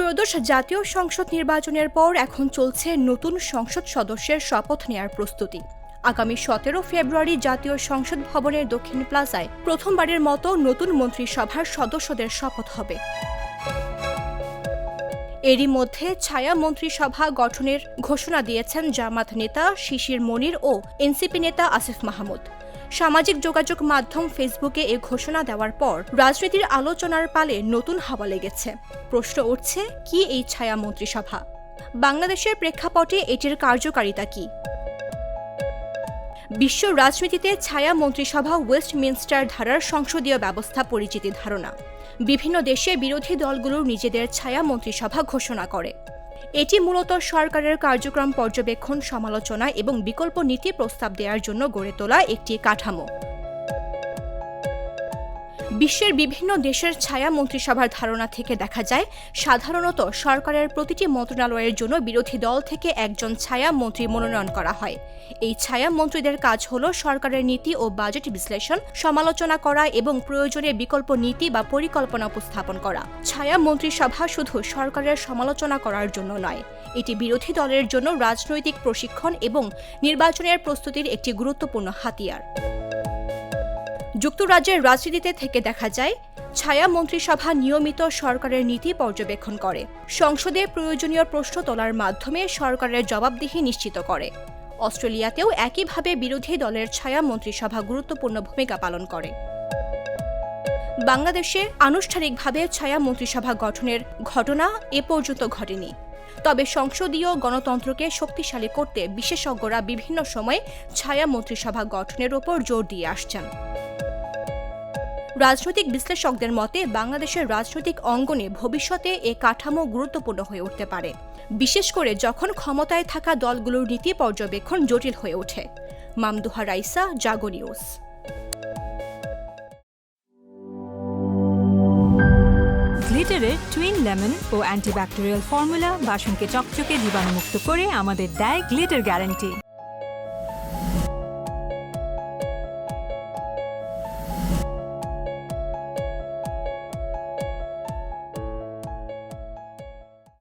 ত্রয়োদশ জাতীয় সংসদ নির্বাচনের পর এখন চলছে নতুন সংসদ সদস্যের শপথ নেয়ার প্রস্তুতি। আগামী 17 ফেব্রুয়ারি জাতীয় সংসদ ভবনের দক্ষিণ প্লাজায় প্রথমবারের মতো নতুন মন্ত্রিসভার সদস্যদের শপথ হবে। এরই মধ্যে ছায়া মন্ত্রিসভা গঠনের ঘোষণা দিয়েছেন জামাত নেতা শিশির মনির ও এনসিপি নেতা আসিফ মাহমুদ। সামাজিক যোগাযোগ মাধ্যম ফেসবুকে এ ঘোষণা দেওয়ার পর রাজনীতির আলোচনার পালে নতুন হাওয়া লেগেছে। প্রশ্ন উঠছে, কি এই ছায়া মন্ত্রিসভা? বাংলাদেশের প্রেক্ষাপটে এটির কার্যকারিতা কি? বিশ্ব রাজনীতিতে ছায়া মন্ত্রিসভা ওয়েস্টমিনস্টার ধারার সংসদীয় ব্যবস্থা পরিচিতি ধারণা। বিভিন্ন দেশে বিরোধী দলগুলোর নিজেদের ছায়া মন্ত্রিসভা ঘোষণা করে। এটি মূলত সরকারের কার্যক্রম পর্যবেক্ষণ, সমালোচনা এবং বিকল্প নীতি প্রস্তাব দেওয়ার জন্য গড়ে তোলা একটি কাঠামো। বিশ্বের বিভিন্ন দেশের ছায়া মন্ত্রিসভার ধারণা থেকে দেখা যায়, সাধারণত সরকারের প্রতিটি মন্ত্রণালয়ের জন্য বিরোধী দল থেকে একজন ছায়া মন্ত্রী মনোনয়ন করা হয়। এই ছায়া মন্ত্রীদের কাজ হল সরকারের নীতি ও বাজেট বিশ্লেষণ, সমালোচনা করা এবং প্রয়োজনে বিকল্প নীতি বা পরিকল্পনা উপস্থাপন করা। ছায়া মন্ত্রিসভা শুধু সরকারের সমালোচনা করার জন্য নয়, এটি বিরোধী দলের জন্য রাজনৈতিক প্রশিক্ষণ এবং নির্বাচনের প্রস্তুতির একটি গুরুত্বপূর্ণ হাতিয়ার। যুক্তরাজ্যের রাজনীতিতে থেকে দেখা যায়, ছায়া মন্ত্রিসভা নিয়মিত সরকারের নীতি পর্যবেক্ষণ করে, সংসদে প্রয়োজনীয় প্রশ্ন তোলার মাধ্যমে সরকারের জবাবদিহি নিশ্চিত করে। অস্ট্রেলিয়াতেও একইভাবে বিরোধী দলের ছায়া মন্ত্রিসভা গুরুত্বপূর্ণ ভূমিকা পালন করে। বাংলাদেশে আনুষ্ঠানিকভাবে ছায়া মন্ত্রিসভা গঠনের ঘটনা এ পর্যন্ত ঘটেনি। তবে সংসদীয় গণতন্ত্রকে শক্তিশালী করতে বিশেষজ্ঞরা বিভিন্ন সময়ে ছায়া মন্ত্রিসভা গঠনের ওপর জোর দিয়ে আসছেন। রাজনৈতিক বিশ্লেষকদের মতে, বাংলাদেশের রাজনৈতিক অঙ্গনে ভবিষ্যতে এ কাঠামো গুরুত্বপূর্ণ হয়ে উঠতে পারে, বিশেষ করে যখন ক্ষমতায় থাকা দলগুলোর নীতি পর্যবেক্ষণ জটিল হয়ে ওঠে। মামদুহা রাইসা, জাগো নিউজ। গ্লিটারের টুইন লেমন ও অ্যান্টিব্যাকটেরিয়াল ফর্মুলা বাসনকে চকচকে জীবাণুমুক্ত করে আমাদের দেয় গ্লিটার গ্যারান্টি।